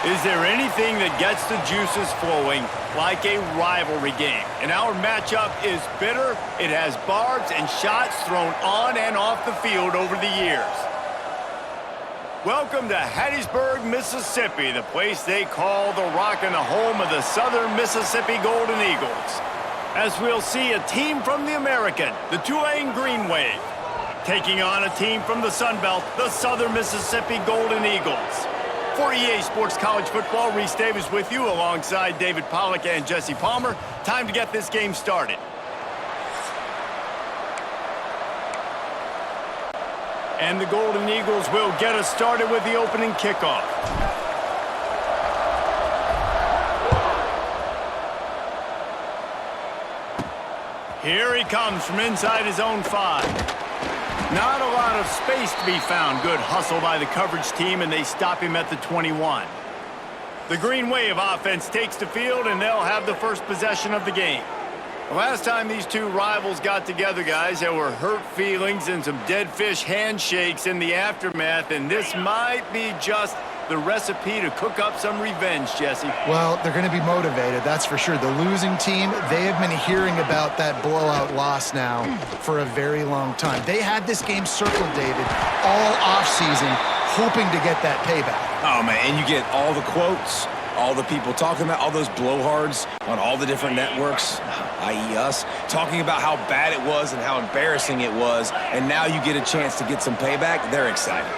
Is there anything that gets the juices flowing like a rivalry game? And our matchup is bitter. It has barbs and shots thrown on and off the field over the years. Welcome to Hattiesburg, Mississippi, the place they call the Rock and the home of the Southern Mississippi Golden Eagles. As we'll see a team from the American, the Tulane Green Wave, taking on a team from the Sun Belt, the Southern Mississippi Golden Eagles. For EA Sports College Football, Reese Davis with you alongside David Pollack and Jesse Palmer. Time to get this game started. And the Golden Eagles will get us started with the opening kickoff. Here he comes from inside his own 5. Not a lot of space to be found. Good hustle by the coverage team, and they stop him at the 21. The Green Wave offense takes the field, and they'll have the first possession of the game. The last time these two rivals got together, guys, there were hurt feelings and some dead fish handshakes in the aftermath, and this might be just the recipe to cook up some revenge, Jesse. Well, they're going to be motivated, that's for sure. The losing team, they have been hearing about that blowout loss now for a very long time. They had this game circled, David, all offseason, hoping to get that payback. Oh, man, and you get all the quotes, all the people talking about all those blowhards on all the different networks, i.e. us, talking about how bad it was and how embarrassing it was, and now you get a chance to get some payback. They're excited.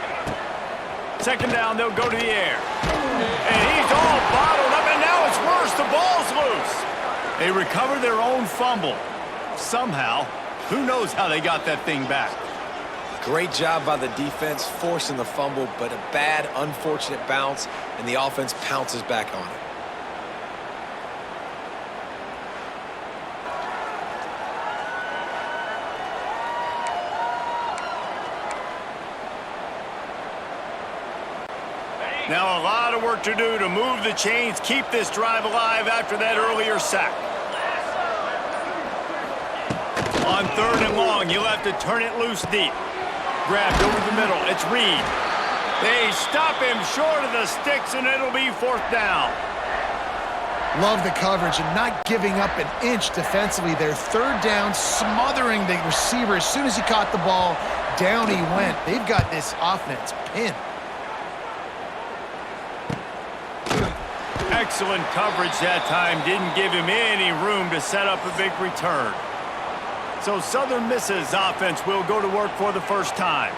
Second down, they'll go to the air. And he's all bottled up, and now it's worse. The ball's loose. They recover their own fumble. Somehow, who knows how they got that thing back. Great job by the defense forcing the fumble, but a bad, unfortunate bounce, and the offense pounces back on it. Now a lot of work to do to move the chains, keep this drive alive after that earlier sack. On 3rd and long, you'll have to turn it loose deep. Grabbed over the middle, it's Reed. They stop him short of the sticks, and it'll be 4th down. Love the coverage and not giving up an inch defensively. Their 3rd down, smothering the receiver. As soon as he caught the ball, down he went. They've got this offense pinned. Excellent coverage that time. Didn't give him any room to set up a big return. So Southern Miss's offense will go to work for the first time.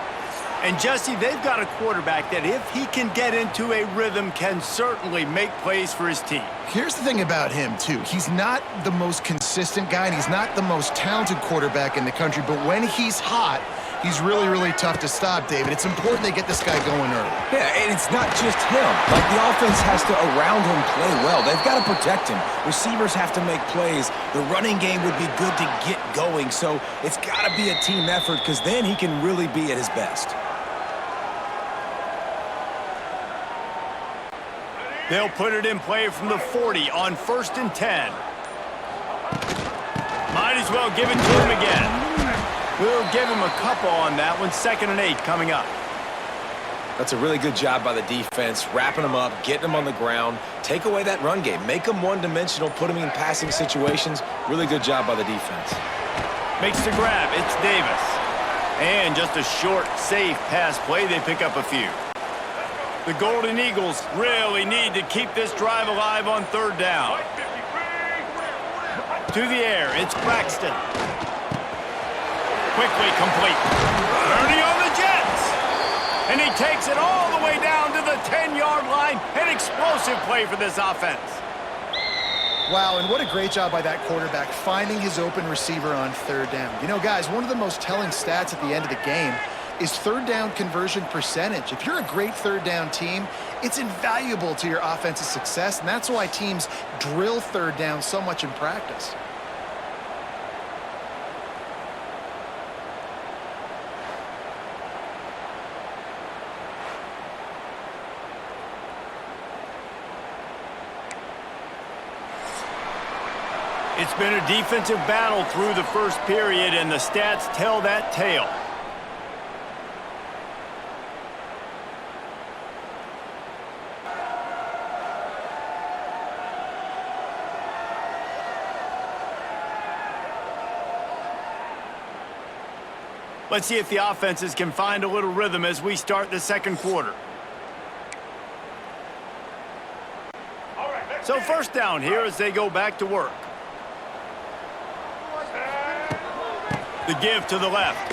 And Jesse, they've got a quarterback that if he can get into a rhythm can certainly make plays for his team. Here's the thing about him, too. He's not the most consistent guy, and he's not the most talented quarterback in the country, but when he's hot, he's really, really tough to stop, David. It's important they get this guy going early. Yeah, and it's not just him. Like, the offense has to, around him, play well. They've got to protect him. Receivers have to make plays. The running game would be good to get going, so it's got to be a team effort because then he can really be at his best. They'll put it in play from the 40 on 1st and 10. Might as well give it to him again. We'll give him a couple on that one. 2nd and 8 coming up. That's a really good job by the defense, wrapping them up, getting them on the ground. Take away that run game. Make them one-dimensional, put them in passing situations. Really good job by the defense. Makes the grab. It's Davis. And just a short, safe pass play. They pick up a few. The Golden Eagles really need to keep this drive alive on 3rd down. To the air, it's Braxton. Quickly complete. 30 on the Jets. And he takes it all the way down to the 10-yard line. An explosive play for this offense. Wow, and what a great job by that quarterback, finding his open receiver on 3rd down. You know, guys, one of the most telling stats at the end of the game is 3rd down conversion percentage. If you're a great 3rd down team, it's invaluable to your offensive success, and that's why teams drill 3rd down so much in practice. It's been a defensive battle through the first period, and the stats tell that tale. Let's see if the offenses can find a little rhythm as we start the second quarter. So first down here as they go back to work. The give to the left.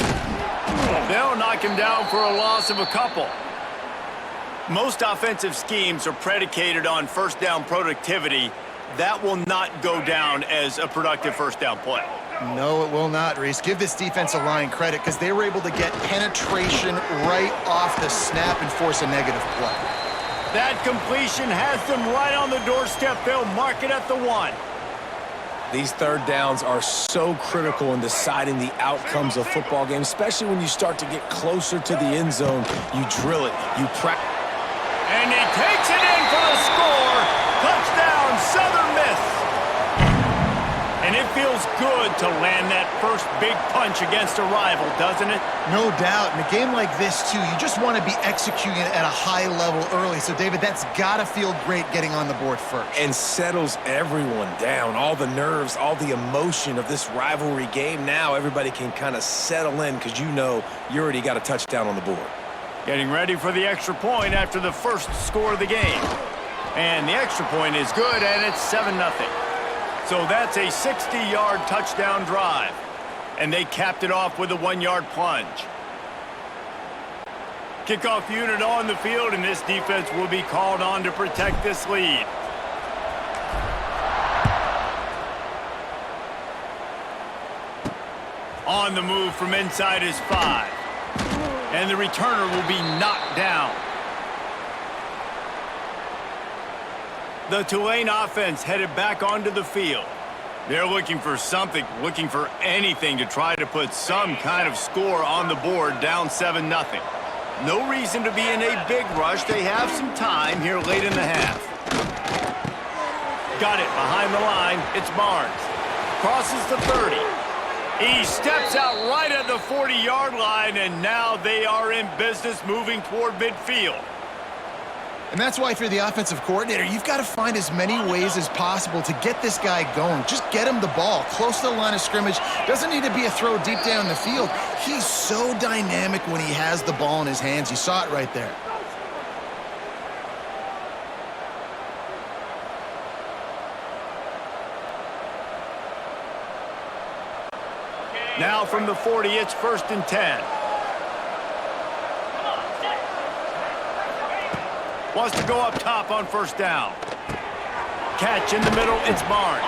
They'll knock him down for a loss of a couple. Most offensive schemes are predicated on first down productivity. That will not go down as a productive first down play. No, it will not, Reese. Give this defensive line credit because they were able to get penetration right off the snap and force a negative play. That completion has them right on the doorstep. They'll mark it at the 1. These third downs are so critical in deciding the outcomes of football games, especially when you start to get closer to the end zone. You drill it, you practice. And he takes it in for the score. Touchdown, Southern Miss. And it feels good to land that first big punch against a rival, doesn't it? No doubt. In a game like this, too, you just want to be executing it at a high level early. So, David, that's got to feel great getting on the board first. And settles everyone down. All the nerves, all the emotion of this rivalry game. Now everybody can kind of settle in because you know you already got a touchdown on the board. Getting ready for the extra point after the first score of the game. And the extra point is good, and it's 7-0. So that's a 60-yard touchdown drive. And they capped it off with a 1-yard plunge. Kickoff unit on the field, and this defense will be called on to protect this lead. On the move from inside his 5. And the returner will be knocked down. The Tulane offense headed back onto the field. They're looking for something, looking for anything to try to put some kind of score on the board, down 7-0. No reason to be in a big rush. They have some time here late in the half. Got it behind the line. It's Barnes. Crosses the 30. He steps out right at the 40-yard line, and now they are in business moving toward midfield. And that's why if you're the offensive coordinator, you've got to find as many ways as possible to get this guy going. Just get him the ball close to the line of scrimmage. Doesn't need to be a throw deep down the field. He's so dynamic when he has the ball in his hands. You saw it right there. Now from the 40, it's 1st and 10. Wants to go up top on first down. Catch in the middle, it's Barnes.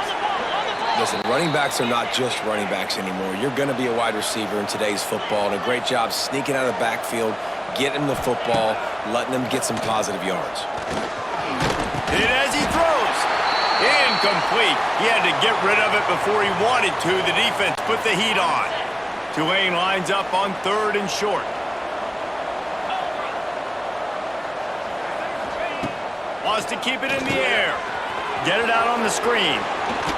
Listen, running backs are not just running backs anymore. You're going to be a wide receiver in today's football, and a great job sneaking out of the backfield, getting the football, letting them get some positive yards. Hit as he throws. Incomplete. He had to get rid of it before he wanted to. The defense put the heat on. Tulane lines up on 3rd and short. Wants to keep it in the air. Get it out on the screen.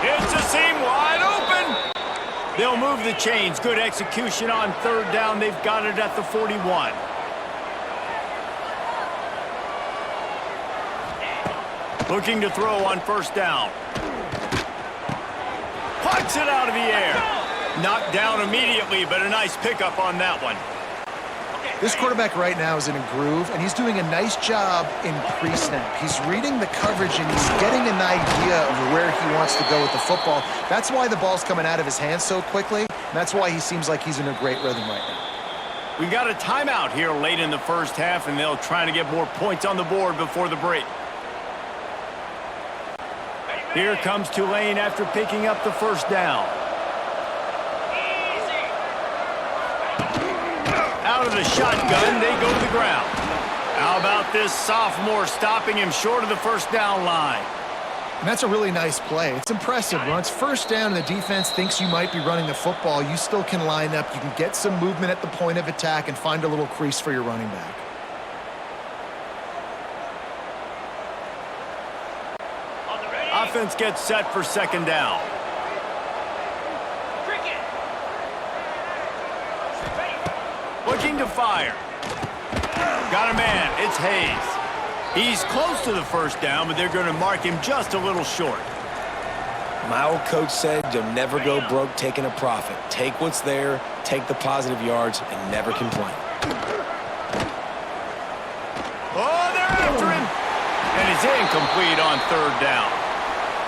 It's a seam wide open. They'll move the chains. Good execution on 3rd down. They've got it at the 41. Looking to throw on first down. Pucks it out of the air. Knocked down immediately, but a nice pickup on that one. This quarterback right now is in a groove, and he's doing a nice job in pre-snap. He's reading the coverage, and he's getting an idea of where he wants to go with the football. That's why the ball's coming out of his hands so quickly. And that's why he seems like he's in a great rhythm right now. We've got a timeout here late in the first half, and they'll try to get more points on the board before the break. Here comes Tulane after picking up the first down. Out of the shotgun, they go to the ground. How about this sophomore stopping him short of the first down line? And that's a really nice play. It's impressive. When it's first down and the defense thinks you might be running the football, you still can line up. You can get some movement at the point of attack and find a little crease for your running back. Offense gets set for 2nd down. Looking to fire. Got a man. It's Hayes. He's close to the first down, but they're going to mark him just a little short. My old coach said you'll never go broke taking a profit. Take what's there, take the positive yards, and never complain. Oh, they're after him. And it's incomplete on third down.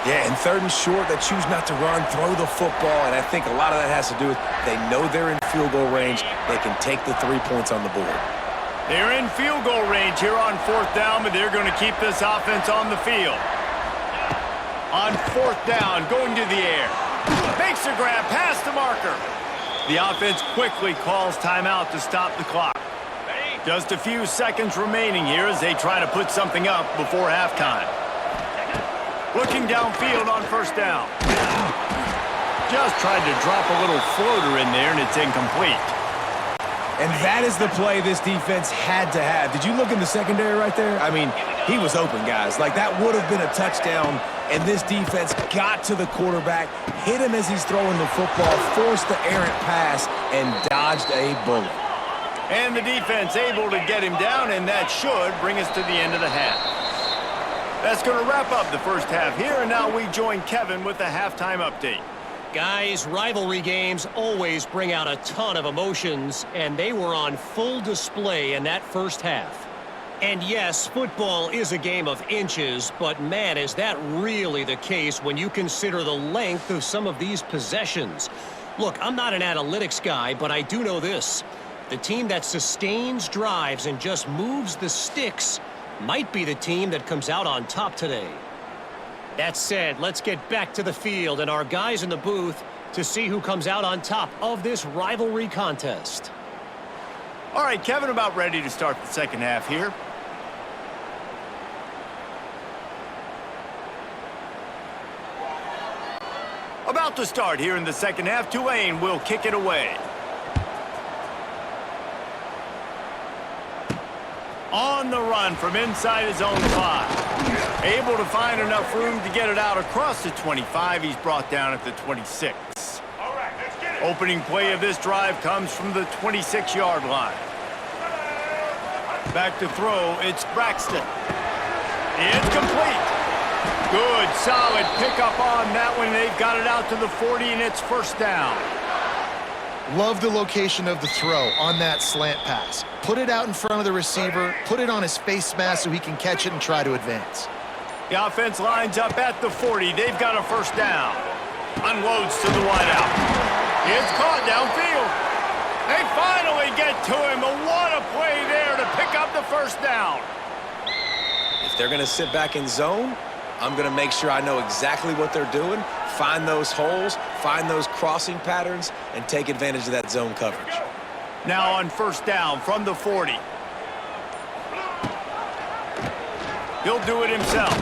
Yeah, and third and short, they choose not to run, throw the football, and I think a lot of that has to do with they know they're in field goal range. They can take the 3 points on the board. They're in field goal range here on fourth down, but they're going to keep this offense on the field. On fourth down, going to the air. Makes a grab, past the marker. The offense quickly calls timeout to stop the clock. Just a few seconds remaining here as they try to put something up before halftime. Looking downfield on first down. Just tried to drop a little floater in there, and it's incomplete. And that is the play this defense had to have. Did you look in the secondary right there? I mean, he was open, guys. Like, that would have been a touchdown, and this defense got to the quarterback, hit him as he's throwing the football, forced the errant pass, and dodged a bullet. And the defense able to get him down, and that should bring us to the end of the half. That's going to wrap up the first half here, and now we join Kevin with the halftime update. Guys, rivalry games always bring out a ton of emotions, and they were on full display in that first half. And yes, football is a game of inches, but man, is that really the case when you consider the length of some of these possessions. Look, I'm not an analytics guy, but I do know this. The team that sustains drives and just moves the sticks might be the team that comes out on top today. That said, let's get back to the field and our guys in the booth to see who comes out on top of this rivalry contest. All right, Kevin, about ready to start the second half here. About to start here in the second half, Tulane will kick it away. On the run from inside his own 5. Able to find enough room to get it out across the 25. He's brought down at the 26. All right, let's get it. Opening play of this drive comes from the 26-yard line. Back to throw, it's Braxton. It's complete. Good, solid pickup on that one. They've got it out to the 40, and it's first down. Love the location of the throw on that slant pass. Put it out in front of the receiver, put it on his face mask so he can catch it and try to advance. The offense lines up at the 40. They've got a first down. Unloads to the wideout. It's caught downfield. They finally get to him. But what a play there to pick up the first down. If they're going to sit back in zone, I'm going to make sure I know exactly what they're doing, find those holes, find those crossing patterns, and take advantage of that zone coverage. Now on first down from the 40. He'll do it himself.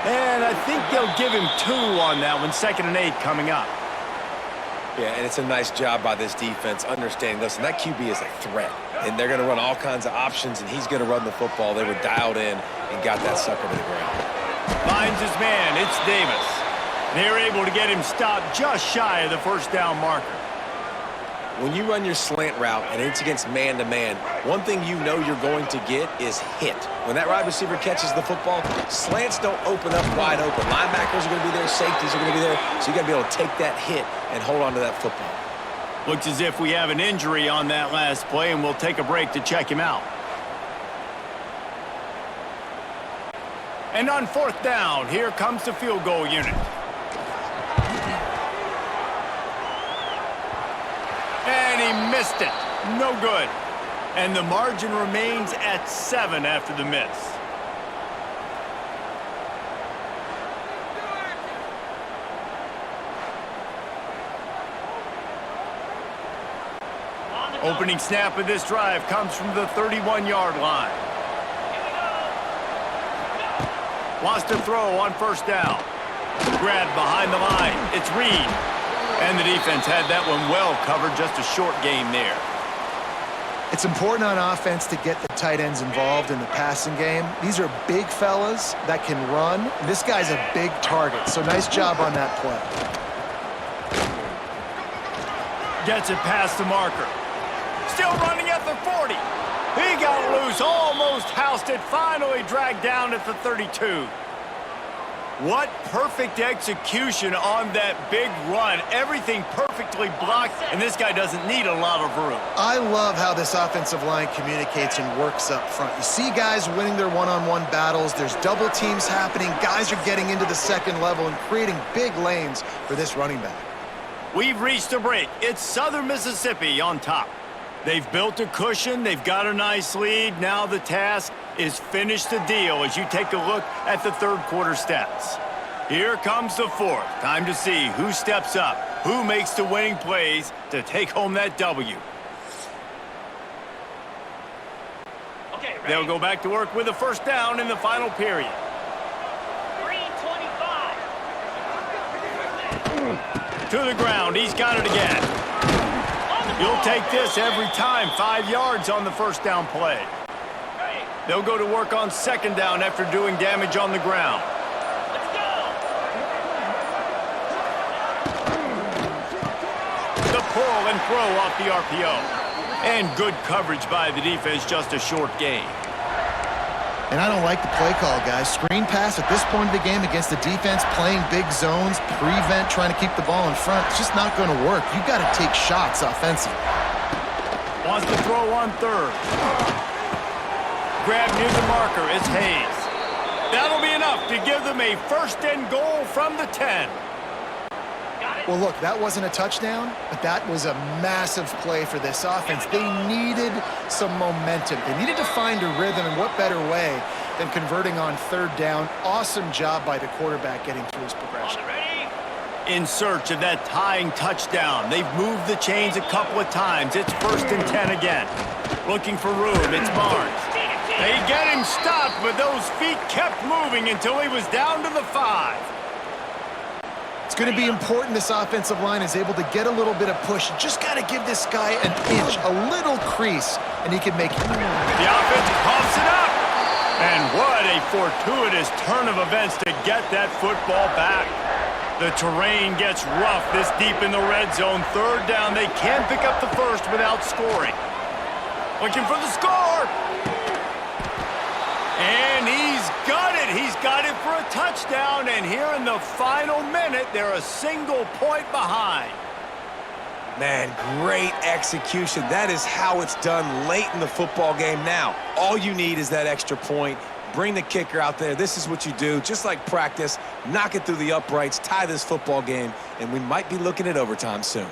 And I think they'll give him 2 on that one. 2nd and 8 coming up. Yeah, and it's a nice job by this defense understanding, listen, that QB is a threat. And they're going to run all kinds of options, and he's going to run the football. They were dialed in and got that sucker to the ground. Finds his man. It's Davis. They're able to get him stopped just shy of the first down marker. When you run your slant route and it's against man-to-man, one thing you know you're going to get is hit. When that wide receiver catches the football, slants don't open up wide open. Linebackers are going to be there, safeties are going to be there, so you got to be able to take that hit and hold on to that football. Looks as if we have an injury on that last play, and we'll take a break to check him out. And on fourth down, here comes the field goal unit. And he missed it. No good. And the margin remains at 7 after the miss. Opening snap of this drive comes from the 31-yard line. Wants to throw on first down. Grab behind the line. It's Reed. And the defense had that one well covered. Just a short game there. It's important on offense to get the tight ends involved in the passing game. These are big fellas that can run. This guy's a big target, so nice job on that play. Gets it past the marker. Still running at the 40. He got loose, almost housed it, finally dragged down at the 32. What perfect execution on that big run. Everything perfectly blocked, and this guy doesn't need a lot of room. I love how this offensive line communicates and works up front. You see guys winning their one-on-one battles. There's double teams happening. Guys are getting into the second level and creating big lanes for this running back. We've reached a break. It's Southern Mississippi on top. They've built a cushion. They've got a nice lead. Now the task is finish the deal as you take a look at the third quarter stats. Here comes the fourth. Time to see who steps up, who makes the winning plays to take home that W. Okay, ready? They'll go back to work with a first down in the final period. 3:25. To the ground. He's got it again. You'll take this every time. 5 yards on the first down play. They'll go to work on second down after doing damage on the ground. Let's go. The pull and throw off the RPO. And good coverage by the defense, just a short gain. And I don't like the play call, guys. Screen pass at this point of the game against the defense, playing big zones, prevent, trying to keep the ball in front. It's just not going to work. You've got to take shots offensively. Wants to throw on third. Grab near the marker. It's Hayes. That'll be enough to give them a first and goal from the 10. Well, look, that wasn't a touchdown, but that was a massive play for this offense. They needed some momentum. They needed to find a rhythm, and what better way than converting on third down. Awesome job by the quarterback getting through his progression. Ready? In search of that tying touchdown. They've moved the chains a couple of times. It's first and 10 again. Looking for room. It's Barnes. They get him stopped, but those feet kept moving until he was down to the 5. It's going to be important this offensive line is able to get a little bit of push. You just got to give this guy an inch, a little crease, and he can make it. The offense pumps it up. And what a fortuitous turn of events to get that football back. The terrain gets rough this deep in the red zone. Third down, they can't pick up the first without scoring. Looking for the score. And he's got it. He's got it for a touchdown. And here in the final minute, they're a single point behind. Man, great execution. That is how it's done late in the football game now. All you need is that extra point. Bring the kicker out there. This is what you do. Just like practice, knock it through the uprights, tie this football game, and we might be looking at overtime soon.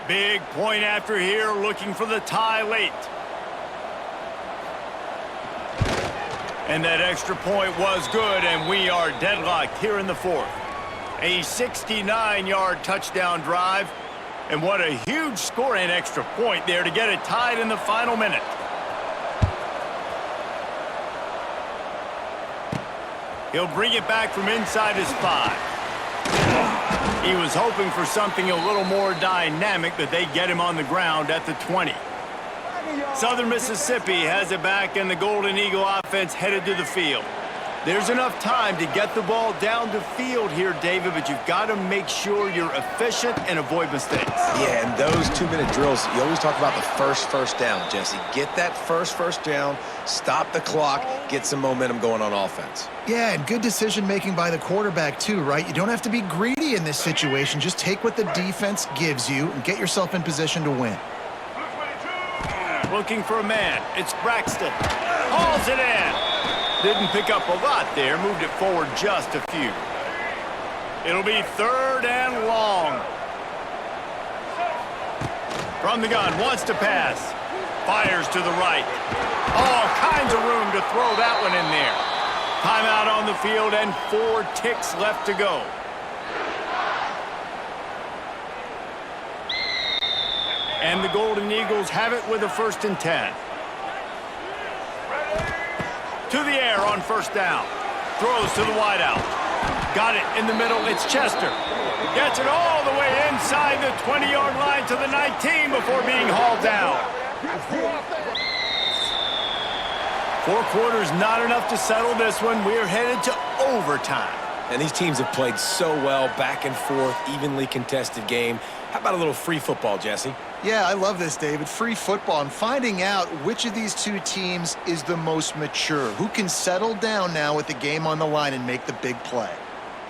Big point after here, looking for the tie late. And that extra point was good, and we are deadlocked here in the fourth. A 69-yard touchdown drive, and what a huge score and extra point there to get it tied in the final minute. He'll bring it back from inside his 5. He was hoping for something a little more dynamic, but they get him on the ground at the 20. Southern Mississippi has it back, and the Golden Eagle offense headed to the field. There's enough time to get the ball down the field here, David, but you've got to make sure you're efficient and avoid mistakes. Yeah, and those 2-minute drills, you always talk about the first down, Jesse. Get that first down, stop the clock, get some momentum going on offense. Yeah, and good decision-making by the quarterback, too, right? You don't have to be greedy in this situation. Just take what the defense gives you and get yourself in position to win. Looking for a man. It's Braxton. Hauls it in. Didn't pick up a lot there. Moved it forward just a few. It'll be third and long. From the gun. Wants to pass. Fires to the right. All kinds of room to throw that one in there. Timeout on the field and 4 ticks left to go. And the Golden Eagles have it with a first and 10. To the air on first down. Throws to the wideout. Got it in the middle. It's Chester. Gets it all the way inside the 20-yard line to the 19 before being hauled down. 4 quarters not enough to settle this one. We're headed to overtime. And these teams have played so well, back and forth, evenly contested game. How about a little free football, Jesse? Yeah, I love this, David. Free football and finding out which of these two teams is the most mature, who can settle down now with the game on the line and make the big play.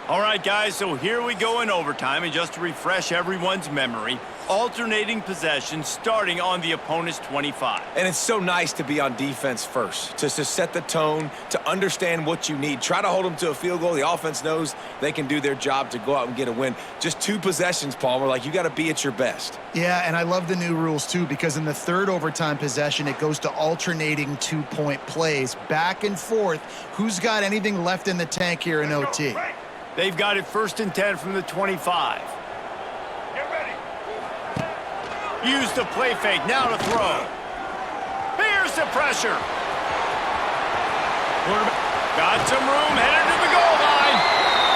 All right, guys, so here we go in overtime, and just to refresh everyone's memory, alternating possession starting on the opponent's 25. And it's so nice to be on defense first, to set the tone, to understand what you need. Try to hold them to a field goal. The offense knows they can do their job to go out and get a win. Just 2 possessions, Palmer, like you got to be at your best. Yeah, and I love the new rules, too, because in the third overtime possession, it goes to alternating 2-point plays, back and forth. Who's got anything left in the tank here in OT? They've got it 1st and 10 from the 25. Get ready. Use the play fake, now to throw. Here's the pressure. Got some room, headed to the goal line.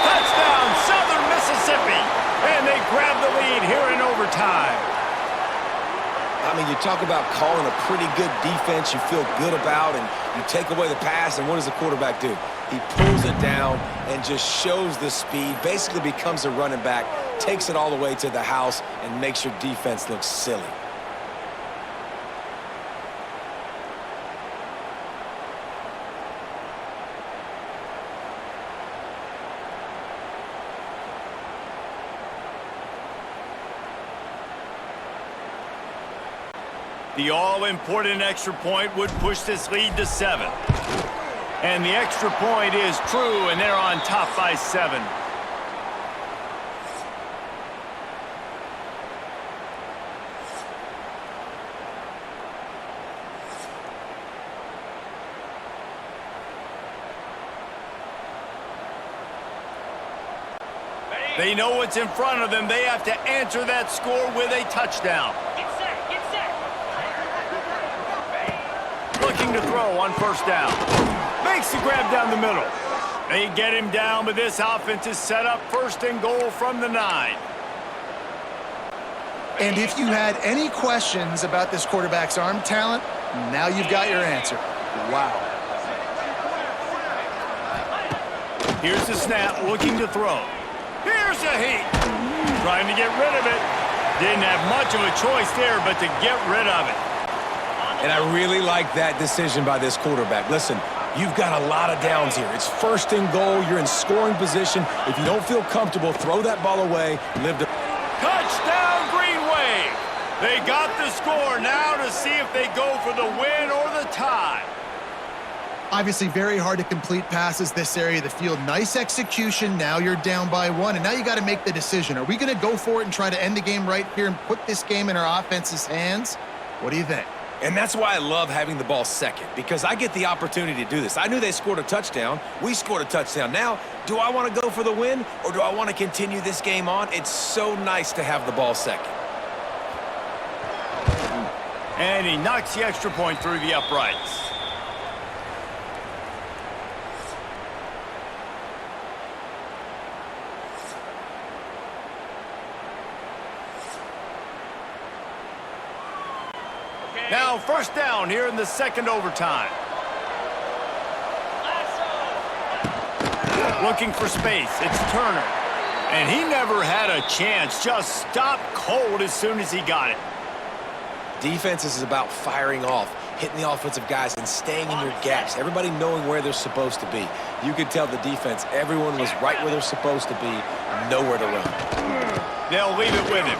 Touchdown, Southern Mississippi. And they grab the lead here in overtime. I mean, you talk about calling a pretty good defense you feel good about, and you take away the pass, and what does the quarterback do? He pulls it down and just shows the speed, basically becomes a running back, takes it all the way to the house, and makes your defense look silly. The all-important extra point would push this lead to 7. And the extra point is true, and they're on top by 7. They know what's in front of them. They have to answer that score with a touchdown. Get set. Get set. Looking to throw on 1st down. Makes the grab down the middle. They get him down, but this offense is set up 1st and goal from the 9. And if you had any questions about this quarterback's arm talent, now you've got your answer. Wow. Here's the snap, looking to throw. Here's a heat. Trying to get rid of it. Didn't have much of a choice there, but to get rid of it. And I really like that decision by this quarterback. Listen, you've got a lot of downs here. It's 1st and goal. You're in scoring position. If you don't feel comfortable, throw that ball away. Touchdown, Green Wave. They got the score now to see if they go for the win or the tie. Obviously, very hard to complete passes this area of the field. Nice execution. Now you're down by 1, and now you got to make the decision. Are we going to go for it and try to end the game right here and put this game in our offense's hands? What do you think? And that's why I love having the ball second, because I get the opportunity to do this. I knew they scored a touchdown. We scored a touchdown. Now, do I want to go for the win, or do I want to continue this game on? It's so nice to have the ball second. And he knocks the extra point through the uprights. Now 1st down here in the 2nd overtime. Looking for space. It's Turner. And he never had a chance. Just stopped cold as soon as he got it. Defense is about firing off, hitting the offensive guys, and staying in your gaps. Everybody knowing where they're supposed to be. You could tell the defense, everyone was right where they're supposed to be, nowhere to run. They'll leave it with him.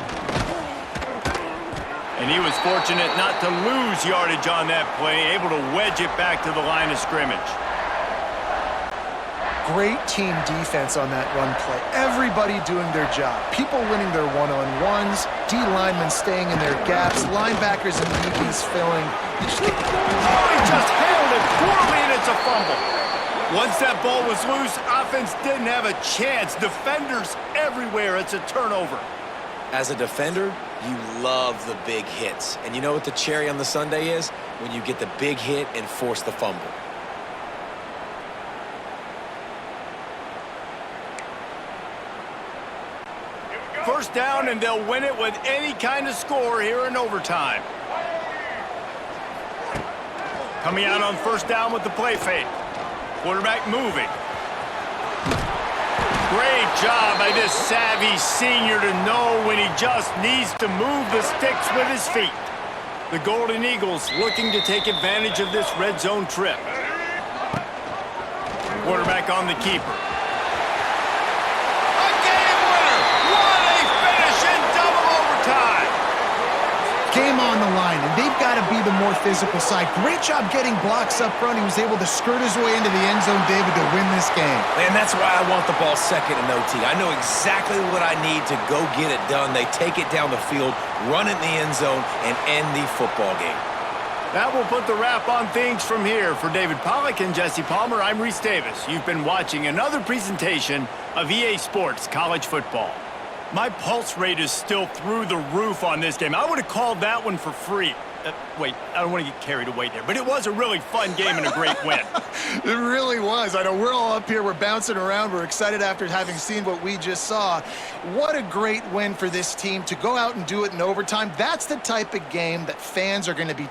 And he was fortunate not to lose yardage on that play, able to wedge it back to the line of scrimmage. Great team defense on that run play. Everybody doing their job. People winning their one-on-ones, D linemen staying in their gaps, linebackers and DBs filling. He just handled it poorly, and it's a fumble. Once that ball was loose, offense didn't have a chance. Defenders everywhere. It's a turnover. As a defender, you love the big hits. And you know what the cherry on the sundae is? When you get the big hit and force the fumble. First down, and they'll win it with any kind of score here in overtime. Coming out on 1st down with the play fake. Quarterback moving. Great job by this savvy senior to know when he just needs to move the sticks with his feet. The Golden Eagles looking to take advantage of this red zone trip. Quarterback on the keeper. A game winner! What a finish in double overtime! Game on the line, and they've got to be the more physical side. Great job getting blocks up front. He was able to skirt his way into the end zone, David, to win this game. And that's why I want the ball second in OT. I know exactly what I need to go get it done. They take it down the field, run it in the end zone, and end the football game. That will put the wrap on things from here. For David Pollack and Jesse Palmer, I'm Reese Davis. You've been watching another presentation of EA Sports College Football. My pulse rate is still through the roof on this game. I would have called that one for free. Wait, I don't want to get carried away there, but it was a really fun game and a great win. It really was. I know we're all up here. We're bouncing around. We're excited after having seen what we just saw. What a great win for this team to go out and do it in overtime. That's the type of game that fans are going to be